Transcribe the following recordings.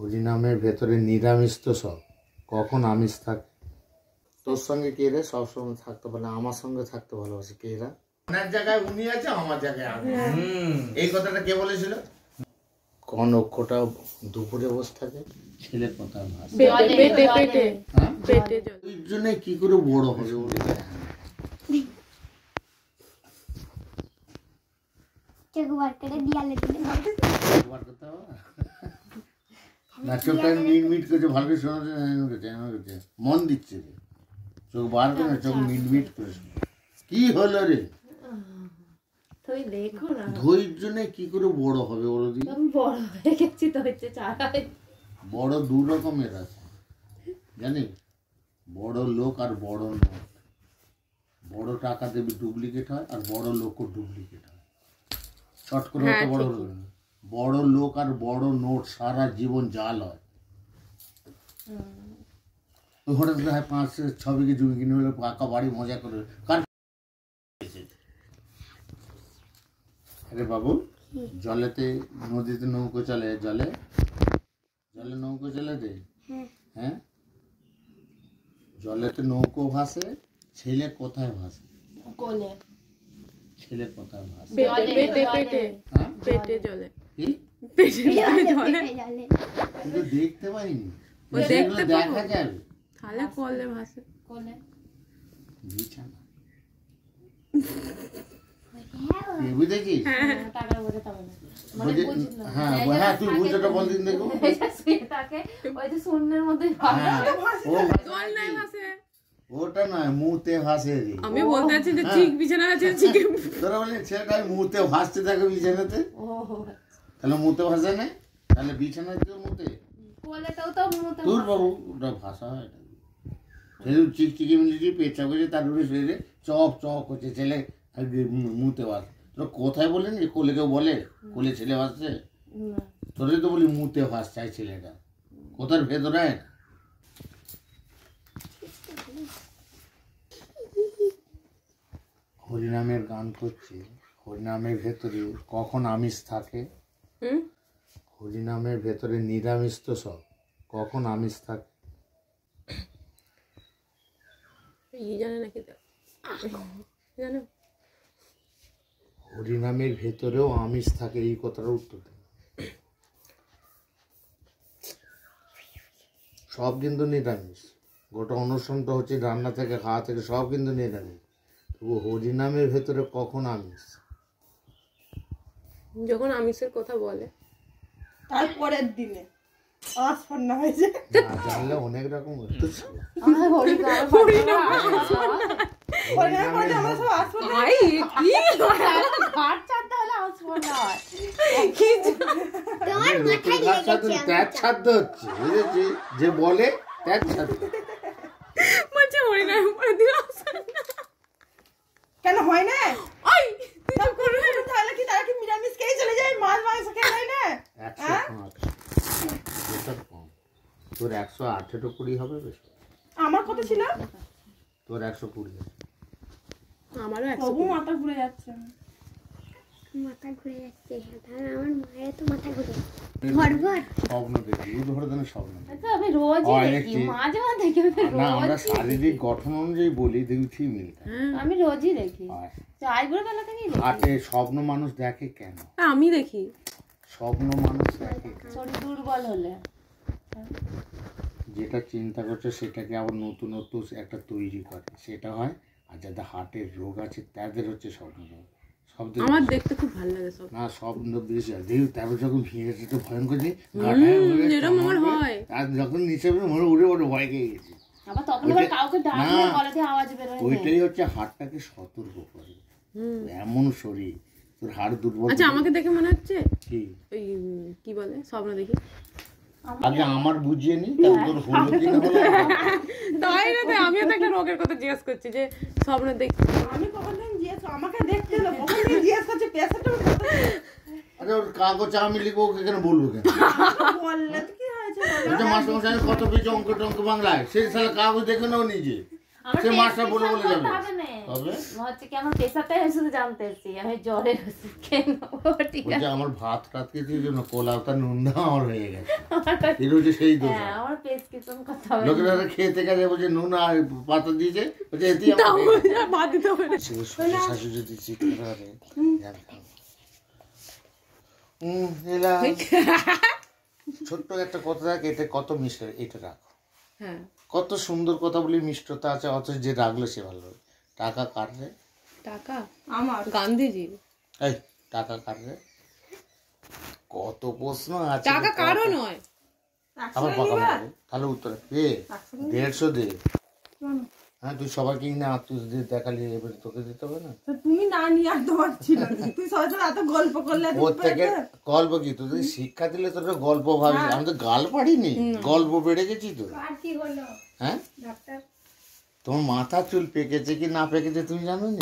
হরিনামের ভেতরে নিরামিষ তো সব, কখন আমিষ থাকে? তোর সঙ্গে কে রে সবসময় থাকতে পারে, আমার সঙ্গে থাকতে ভালোবাসে কে রা? ওনার জায়গায় উনি আছে, আমার জায়গায় আমি। এই কথাটা কে বলেছিল? কোন অক্ষটা দুপুরে বসে থাকে? ছেলে কথা ভাষা ওই জন্য কি করে বড় হবে বলে না, চোখটা মিট মিট করছে, ভালো করে শোনাচ্ছে, মন দিচ্ছে রে, চোখ বার করে না, চোখ মিট মিট করে। কি হলো রে? ধৈর্য নেই, কি করে বড় হবে বলো দি? বড় হয়ে গেছি তো হচ্ছে চাই। বড় দু রকমের আছে জানি, বড় লোক আর বড় নোট। বড় টাকা দেবে ডুপ্লিকেট হয়, আর বড় লোকও ডুপ্লিকেট হয়। চট করে অত বড় হলো না। বড় লোক আর বড় নোট সারা জীবন জাল হয়। হঠাৎ করে 5-6 বিঘে জমি কিনে হলে পাকা বাড়ি মজা করে। আরে বাবু, জলেতে নদীতে নৌকো চলে, জলে জলে নৌকো চলে রে। হ্যাঁ, জলেতে নৌকো ভাসে, ছেলে কোথায় ভাসে? কোলে। ছেলে কোথায় ভাসে? পেটে জলে। কি? কিন্তু দেখতে পাইনি, দেখা যাবে তাহলে কোলে ভাসে। কোলে বিছানা বুঝেছিস? হ্যাঁ হ্যাঁ, তুই বুঝতে বল দিন দেখো। ওটা নয়, মুতে ভাসে রে। আমি বলতে চাচ্ছি যে চিক বিছানা আছে, চিকে তোরা বলে ছেলেটা মুতে ভাসতে থাকে বিছানাতে, তাহলে মুতে ভাসে না, তাহলে বিছানা কেউ মুতে? তোর বাবু ওটা ভাষা হয়, ছেলে চিকচিকি মিলিয়ে পেঁচা করছে, তার উপরে শরীরে চপ চপ করছে, ছেলে মুতে ভাস। তোরা কোথায় বলেন যে কোলে কেউ বলে কোলে ছেলে ভাসছে? তোরে তো বলি মুতে ভাস চাই ছেলেটা, কোথার ভেতরে। হরিনামের গান করছে, হরিনামের ভেতরে কখন আমিষ থাকে? হরিনামের ভেতরে নিরামিষ তো সব, কখন আমিষ থাকে? জানে নাকি জানো? হরিনামের ভেতরেও আমিষ থাকে, এই কথাটার উত্তর দেন। সব কিন্তু নিরামিষ, গোটা অনুষ্ঠানটা হচ্ছে রান্না থেকে খাওয়া থেকে সব কিন্তু নিরামিষ, তবু হরিনামের ভেতরে কখন আমিষ? যখন আমিষের কথা বলে তারপরের দিনে আওয়াজপন্না হয়েছে। জানলে অনেক রকম হতো। যে বলে কেন হয় না? তাহলে কি তারা কি নিরামিষ খেয়ে চলে যায়, মাছ মাংস খেয়ে যায় না? তোর 108 হবে বেশি। আমার কত ছিল? তোর 120। আমারও 100। মাথা ঘুরে যাচ্ছে, মাথা ঘুরে যাচ্ছে। তাহলে আমার মায়ের তো মাথা ঘুরে ঘরঘর স্বপ্ন দেখি, উদাহরণের স্বপ্ন। আচ্ছা, আমি রোজই দেখি, মাঝে মাঝে দেখি। না, আমরা শারীরিক গঠন অনুযায়ী বলি, দেখি মিলটা। আমি রোজই দেখি, চাই বলে বেলা থেকেই দেখি। হাটে স্বপ্ন মানুষ দেখে কেন? আমি দেখি স্বপ্ন মানুষ দেখে শরীর দুর্বল হলে, যেটা চিন্তা করছে সেটাকে আবার নতুনত্ব একটা তৈরি করে, সেটা হয়। আর যাদের হার্টের রোগ আছে তাদের হচ্ছে স্বপ্ন। আমার দেখতে খুব ভালো লাগে সব। না, স্বপ্ন বেশি তারপর যখন ভেঙে গেছে ভয়ঙ্কর, যে এরকম আমার হয়। আর যখন নিচে মনে উড়ে উড়ে ভয় খেয়ে গেছে, ওইটাই হচ্ছে হাড়টাকে সতর্ক করে। এমন শরীর, তোর হাড় দুর্বল। আচ্ছা, আমাকে দেখে মনে হচ্ছে কি ওই কি বলে স্বপ্ন দেখি। আগে আমার বুঝিয়ে নি, তোর হলো কি না হলো। তাই না, আমিও তো একটা রোগের কথা জিজ্ঞেস করছি যে স্বপ্ন দেখি। আমি কখন দিন জিজ্ঞেস, আমাকে দেখতে হলো কখন দিন জিজ্ঞেস করছে পেশেন্টটা। আরে ওর কাগজ আমি লিখবো, কেন বলবো কেন? বললে কি হয়েছে? মাস্টারমশাই কত পেয়েছে অঙ্ক টঙ্ক বাংলায়, সেই সালে কাগজ দেখে নাও নিজে। সে মাস্টার বলে বলে যাবে তবে হচ্ছে কি আমার পেশাটাই আমি শুধু জানতে এসেছি আমি জ্বরের ওষুধ খেয়ে নেবো ঠিক আছে আমার ভাত টাত কিছু জন্য কোলাওটা নুন দেওয়া আমার হয়ে গেছে এটা হচ্ছে সেই দোষ হ্যাঁ আমার প্রেসক্রিপশন কথা হবে লোকেরা খেতে গেছে বলছে নুন আর পাতা দিয়েছে বলছে এতে ভাত দিতে হবে না। শাশু যদি চিৎকার করে এলা ছোট্ট একটা কথা থাকে এটা কত মিষ্টি এটা রাখো হ্যাঁ কত সুন্দর কথা বলি মিষ্টতা আছে অথচ যে রাখলো সে ভালো টাকা কাটবে টাকা আমার গান্ধীজি এই টাকা কাটবে কত প্রশ্ন আছে টাকা কারো নয় আবার পাকা মারবে তাহলে উত্তর পে 150 দে হ্যাঁ তুই সবাইকে না তুই দেখালি এবার তোকে দিতে হবে না তো তুমি না নিয়ে আসতে পারছিল তুই সবাই এত গল্প করলে প্রত্যেকের গল্প কি তুই শিক্ষা দিলে তোর গল্প ভাবিস আমি তো গাল পারিনি গল্প বেড়ে গেছি তো হ্যাঁ তোমার মাথা চুল পেকেছে কি না পেকেছে তুমি জানো নি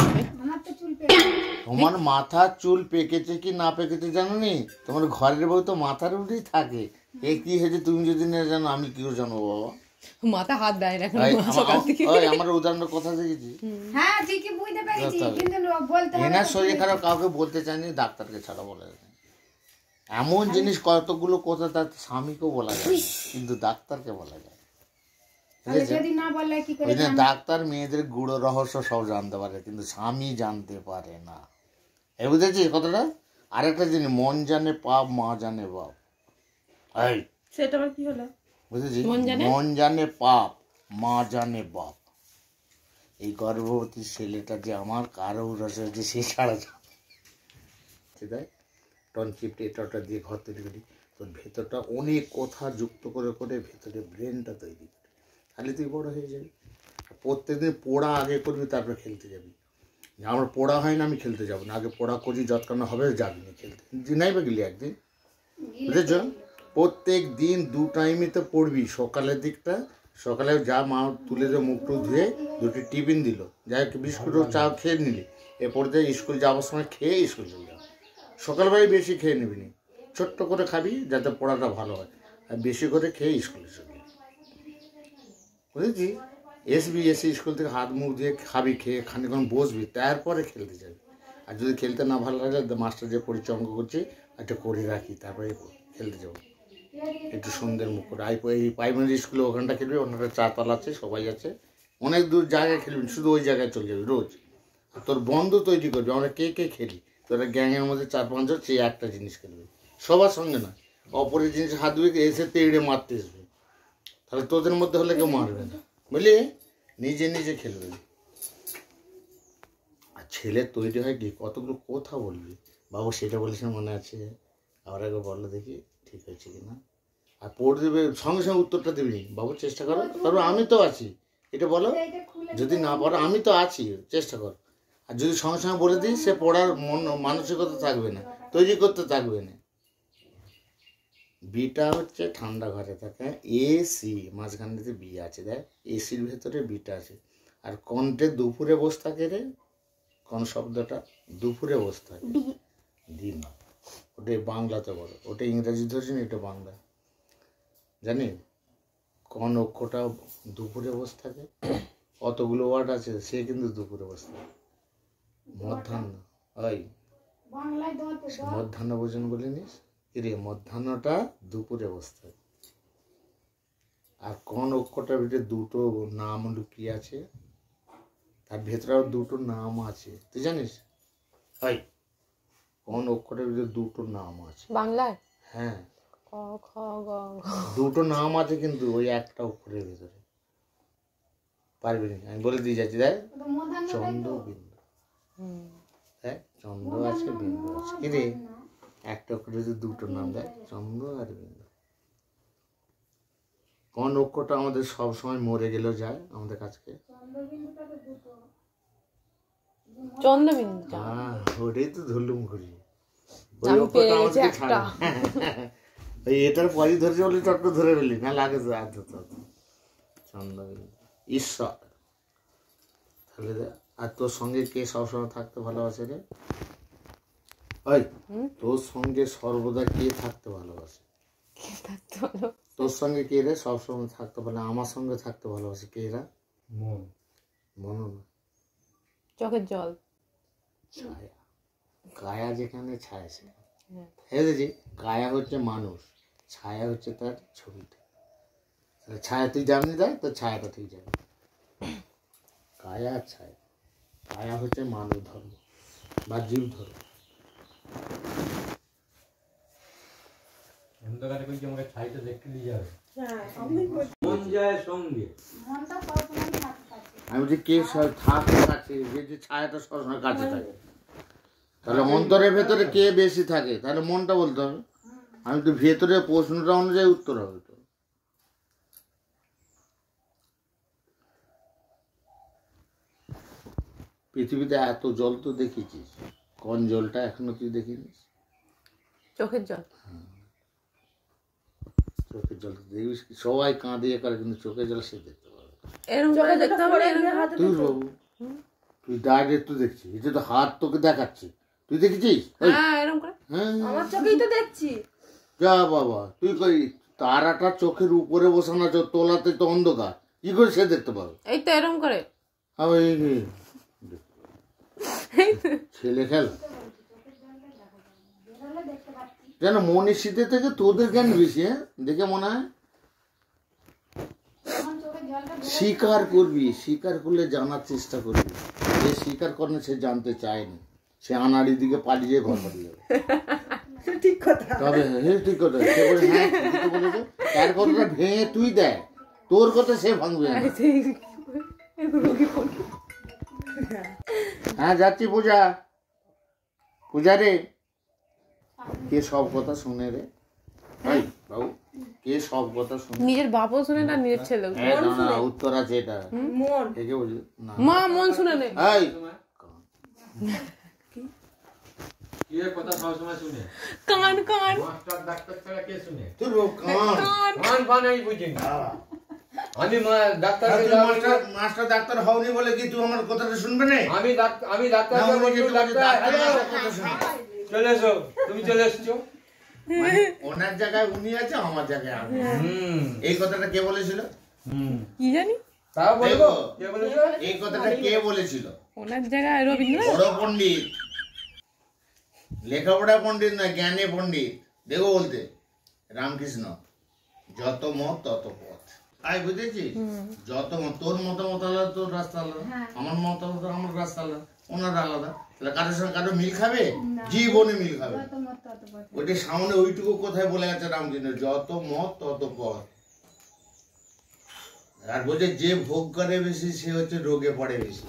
তোমার মাথা চুল পেকেছে কি না পেকেছে জানো নি তোমার ঘরের বউ তো মাথার উপরেই থাকে এ কি হয়েছে তুমি যদি না জানো আমি কি করে জানবো বাবা মাথা হাত দেয় না আমার উদাহরণ কথা দেখেছি হ্যাঁ ঠিকই বুঝতে পেরেছি কিন্তু বলতে এনার শরীর খারাপ কাউকে বলতে চাইনি ডাক্তারকে ছাড়া বলে এমন জিনিস কতগুলো কথা তার স্বামীকেও বলা যায় কিন্তু ডাক্তারকে বলা যায় যদি না বলে কি করে ডাক্তার মেয়েদের গুড়ো রহস্য সব জানতে পারে কিন্তু স্বামী জানতে পারে না এ বুঝেছিস কথাটা আরেকটা জিনিস মন জানে পাপ মা জানে বাপ এই সেটা আবার কি হলো বুঝেছিস মন জানে পাপ মা জানে বাপ এই গর্ভবতী ছেলেটা যে আমার কারো রসে যে সে ছাড়া যাবে টনচিপটা এটা দিয়ে ঘর তৈরি করি তোর ভেতরটা অনেক কথা যুক্ত করে করে ভেতরে ব্রেনটা তৈরি করি তাহলে তুই বড় হয়ে যাবি প্রত্যেকদিন পড়া আগে করবি তারপরে খেলতে যাবি আমার পড়া হয় না আমি খেলতে যাবো না আগে পড়া করি যতক্ষণ হবে যাবি না খেলতে নাই বা গেলি একদিন বুঝেছ প্রত্যেক দিন 2 টাইমে তো পড়বি সকালের দিকটা সকালে যা মা তুলে দিয়ে মুখটু ধুয়ে 2টি টিফিন দিল যাই বিস্কুট চা খেয়ে নিলি এরপর দিয়ে স্কুল যাওয়ার সময় খেয়ে স্কুল চলে যাও সকালবেলায় বেশি খেয়ে নিবি নি ছোট্ট করে খাবি যাতে পড়াটা ভালো হয় আর বেশি করে খেয়ে স্কুলে চলে যাবি বুঝেছি এসে স্কুল থেকে হাত মুখ দিয়ে খাবি খেয়ে খানিক্ষণ বসবি তারপরে খেলতে যাবি আর যদি খেলতে না ভালো লাগে মাস্টার যে পরিচয় করছে একটা করে রাখি তারপরে খেলতে যাবো একটু সন্ধ্যের মুখ করে এই প্রাইমারি স্কুলে ওখানটা খেলবি ওখানটা 4 তলা আছে সবাই আছে অনেক দূর জায়গায় খেলবি শুধু ওই জায়গায় চলে যাবি রোজ আর তোর বন্ধু তৈরি করবি আমরা কে খেলি তোরা গ্যাংয়ের মধ্যে 4-5 জন সে একটা জিনিস খেলবে সবার সঙ্গে না অপরের জিনিস হাত ধুয়ে এসে তেড়ে মারতে আসবে তাহলে তোদের মধ্যে হলে কেউ মারবে না বুঝলি নিজে নিজে খেলবে আর ছেলে তৈরি হয় কি কতগুলো কথা বলবি বাবু সেটা বলেছে মনে আছে আবার একবার বললো দেখি ঠিক হয়েছে কিনা আর পড়ে দেবে সঙ্গে সঙ্গে উত্তরটা দেবে বাবু চেষ্টা করো তারপর আমি তো আছি এটা বলো যদি না পড়ো আমি তো আছি চেষ্টা কর আর যদি সঙ্গে সঙ্গে বলে দিই সে পড়ার মানসিকতা থাকবে না তৈরি করতে থাকবে না বিটা হচ্ছে ঠান্ডা ঘরে থাকে এসি মাঝখানটাতে বি আছে দেখ এসির ভেতরে বিটা আছে আর কণ্ঠে দুপুরে বসে থাকে রে কোন শব্দটা দুপুরে বসে থাকে দিন ওটাই বাংলাতে বলো ওটা ইংরাজি ধরছি না এটা বাংলা জানি কোন অক্ষরটা দুপুরে বসে থাকে কতগুলো ওয়ার্ড আছে সে কিন্তু দুপুরে বসে থাকে মধ্যাহ্ন ওই মধ্যাহ্ন ভোজন বলিনিস রে মধ্যাহ্নটা দুপুরে বসে থাকে আর কোন অক্ষরটার ভিতরে দুটো নাম লুকিয়ে আছে তার ভেতরে আরো দুটো নাম আছে তুই জানিস ওই কোন অক্ষরের ভিতরে দুটো নাম আছে বাংলায় হ্যাঁ ক খ গ ঘ দুটো নাম আছে কিন্তু ওই একটা অক্ষরের ভিতরে পারবি না আমি বলে দিয়ে যাচ্ছি দেখ চন্দ্র বিন্দু দেখ চন্দ্র আছে বিন্দু আছে কি রে একটা অক্ষরের ভিতরে দুটো নাম দেখ চন্দ্র আর বিন্দু কোন অক্ষরটা আমাদের সব সময় মরে গেলেও যায় আমাদের কাছকে চন্দ্রবিন্দু হ্যাঁ ওটাই তো ধরলুম ঘুরি আমি পেয়ে গেছি একটা ওই এটার পরই ধরেছে বলে চট্ট ধরে ফেলি না লাগে তো আর চন্দ্রবিন্দু ঈশ্বর তাহলে আর তোর সঙ্গে কে সবসময় থাকতে ভালোবাসে রে ওই তোর সঙ্গে সর্বদা কে থাকতে ভালোবাসে কে থাকতে ভালো তোর সঙ্গে কে রে সবসময় থাকতে ভালো আমার সঙ্গে থাকতে ভালোবাসে কে এরা মনো চোখের জল, ছায়া, কায়া যেখানে ছায়া সেখানে। বুঝেছি? কায়া হচ্ছে মানুষ, ছায়া হচ্ছে তার ছবিটা। তাহলে ছায়া তুই জানবি দেয় তো ছায়াটা ঠিক যাবে। কায়া আর ছায়া, কায়া হচ্ছে মানব ধর্ম বা জীব ধর্ম। অন্ধকারে কই আমাকে ছাইটা দেখতে দিয়ে যাবে। হ্যাঁ, আমি বলছি। মন যায় সঙ্গে। মনটা সবসময় থাকে কাছে। আমি বলছি কে থাকে কাছে, যে ছায়াটা সবসময় কাছে থাকে, তাহলে অন্তরের ভেতরে কে বেশি থাকে, তাহলে মনটা বলতে হবে। আমি তো ভেতরে প্রশ্নটা অনুযায়ী উত্তর হবে তো। পৃথিবীতে এত জল তো দেখেছিস, কোন জলটা এখনো তুই দেখিনিস? চোখের জল। চোখের জল দেখিস, সবাই কাঁদিয়ে করে, কিন্তু চোখের জল সে দেখতে পাবে। এরকম করে দেখতে হবে, তুই বাবু তুই ডাইরেক্ট তো দেখছিস, এটা তো হাত তোকে দেখাচ্ছি, তুই দেখেছিস? হ্যাঁ এরকম করে। হ্যাঁ আমার চোখেই তো দেখছি। যা বাবা, তুই কই তারাটা চোখের উপরে বসানো আছে, তোলাতে তো অন্ধকার, কি করে সে দেখতে পাবে? এই তো এরকম করে। ছেলে খেলা যেন মনীষীদের থেকে তোদের জ্ঞান বেশি। হ্যাঁ দেখে মনে হয় স্বীকার করবি, স্বীকার করলে জানার চেষ্টা করবি। যে স্বীকার করে না সে জানতে চায়নি, সে আনাড়ির দিকে পালিয়ে ঘর পালিয়ে যাবে। ঠিক কথা। তবে হ্যাঁ ঠিক কথা, সে বলে হ্যাঁ ঠিকই বলেছে, তার কথাটা ভেঙে তুই দেয়, তোর কথা সে ভাঙবে না। হ্যাঁ যাচ্ছি পূজা, পূজা রে, কে সব কথা শুনে রে? ভাই বাবু, কে সব কথা শুনে? নিজের বাপও শুনে না, নিজের ছেলেও। না উত্তর আছে এটা। মন কে বলছি না, মা মন শুনে নেই। এই কি এর কথা সব সময় শুনে? কান কান মাস্টার ডাক্তার ছাড়া কে শুনে? তুই কান কান কান আমি বুঝিনি। আমি ডাক্তার মাস্টার ডাক্তার হওনি বলে কি তুই আমার কথাটা শুনবে না? আমি ডাক্তার চলে এসো, তুমি চলে এসছো। ওনার জায়গায় উনি আছে, আমার জায়গায় আমি। এই কথাটা কে বলেছিল? কি জানি, তাও বলবো কে বলেছো? এই কথাটা কে বলেছিল? ওনার জায়গায় রবীন্দ্রনাথ। বড় পণ্ডিত, লেখাপড়া পণ্ডিত না, জ্ঞানে পণ্ডিত। দেখো বলতে রামকৃষ্ণ, যত মত তত পথ। আই বুঝেছিস? যত মত, তোর মতামত আলাদা, তোর রাস্তা আলাদা, আমার মতামত আমার রাস্তা আলাদা, ওনার আলাদা। তাহলে কারোর সঙ্গে কারো মিল খাবে? জীবনে মিল খাবে। ওইটা সামনে ওইটুকু কোথায় বলে গেছে রামকৃষ্ণ, যত মত তত পথ। আর বলছে যে ভোগ করে বেশি সে হচ্ছে রোগে পড়ে বেশি।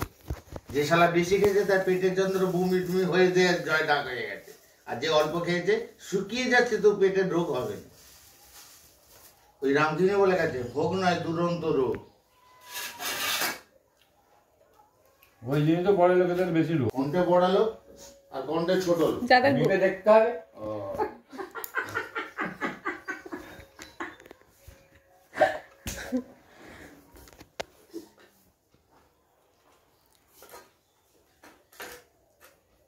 যে শালা বেশি খেয়েছে তার পেটের যন্ত্র বমি টুমি হয়ে যায়, জয় ডাক হয়ে গেছে। আর যে অল্প খেয়েছে শুকিয়ে যাচ্ছে, তো পেটের রোগ হবে না। ওই রামকৃষ্ণ বলে গেছে ভোগ নয় দুরন্ত রোগ। ওই জন্য তো বড় লোকেদের বেশি লোক। কোনটা বড় লোক আর কোনটা ছোট লোক যাদের মিলে দেখতে হবে।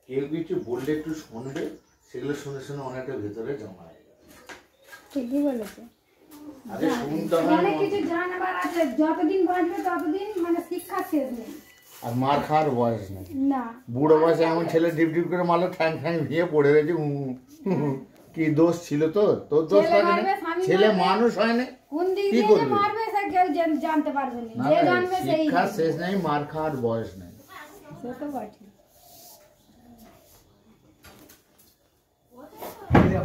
কেউ কিছু বললে একটু শুনবে, সেগুলো শুনে শুনে অনেকটা ভেতরে জমা হয়ে যাবে। ঠিকই বলেছে। আরে শুনতে হয়, অনেক কিছু জানাবার আছে, যতদিন বাঁচবে ততদিন মানে শিক্ষা শেষ নেই। আর মার খাওয়ার বয়স নেই। না বুড়ো বয়সে এমন ছেলে ডিপ ডিপ করে মারলো, ঠ্যাং ঠ্যাং ভেঙে পড়ে রয়েছে। কি দোষ ছিল তোর? তোর দোষ ছেলে হয় না, মারবে, স্বামী ছেলে মারবে। মানুষ হয় না। কোন দিক কি দিয়ে যে করবে? মারবে সে কেউ জানতে পারবে না, না যে না, জানবে সেই শিক্ষা জানবে। শেষ নেই, মার খাওয়ার বয়স নেই। সে তো বটে।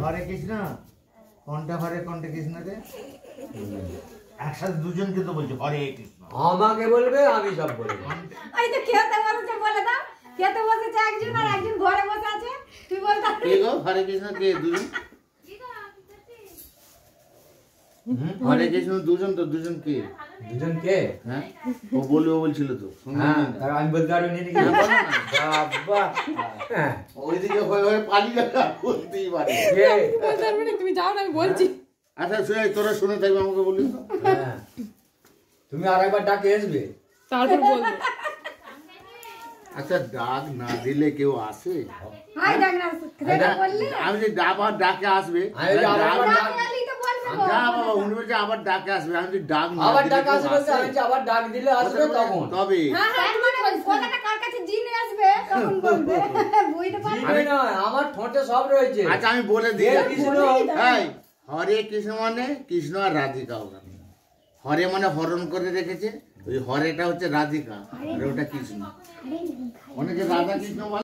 হরে কৃষ্ণ, কোনটা হরে কোনটা কৃষ্ণ রে? একসাথে দুজনকে তো বলছে হরে কৃষ্ণ। আমাকে বলবে, আমি সব বলবো। এই তো খেতে বসেছে, বলে দাও। খেতে বসেছে একজন, আর একজন ঘরে বসে আছে। তুই বল তা কে গো হরে কৃষ্ণ? কে দুজন? হরে কৃষ্ণ দুজন, তো দুজন কে? দুজন কে? হ্যাঁ ও বলবে, ও বলছিল তো শুনলি হ্যাঁ, না? তার আমি বলতে পারবো নাকি? হ্যাঁ, বলো না। বাবা, হ্যাঁ। ওইদিকে হয়ে হয়ে পালিয়ে গেল, বলতেই পারে। কে? বলতে পারবে না, তুমি যাও না, আমি বলছি। আচ্ছা শুনে তোরা শুনে থাকবে, আমাকে বলি তো। হ্যাঁ। তুমি আর একবার ডাকে আসবে। তারপর বলবো। আচ্ছা ডাক না দিলে কেউ আসে? হাই ডাক না, খেতে বললি আমি যে ডাকে আসবে, আমি যে আর একবার ডাক দিলি তো বলবে যা বাবা উনি বলছে আবার ডাকে আসবে আমি যদি ডাক না আবার দিলে ডাক কেউ আসবে আসে? আমি যে আবার ডাক দিলে আসবে তখন তবে হ্যাঁ হ্যাঁ মানে কথাটা কার কাছে জিনে আসবে তখন বলবে বুঝতে পারছো জিবে নয় আমার ঠোঁটে সব রয়েছে আচ্ছা আমি বলে দিই হে কৃষ্ণ এই হরে কৃষ্ণ মানে কৃষ্ণ আর রাধিকা ওখানে হরে মানে হরণ করে রেখেছে ওই হরেটা হচ্ছে রাধিকা আর ওটা কৃষ্ণ অনেকে রাধা কৃষ্ণ বলে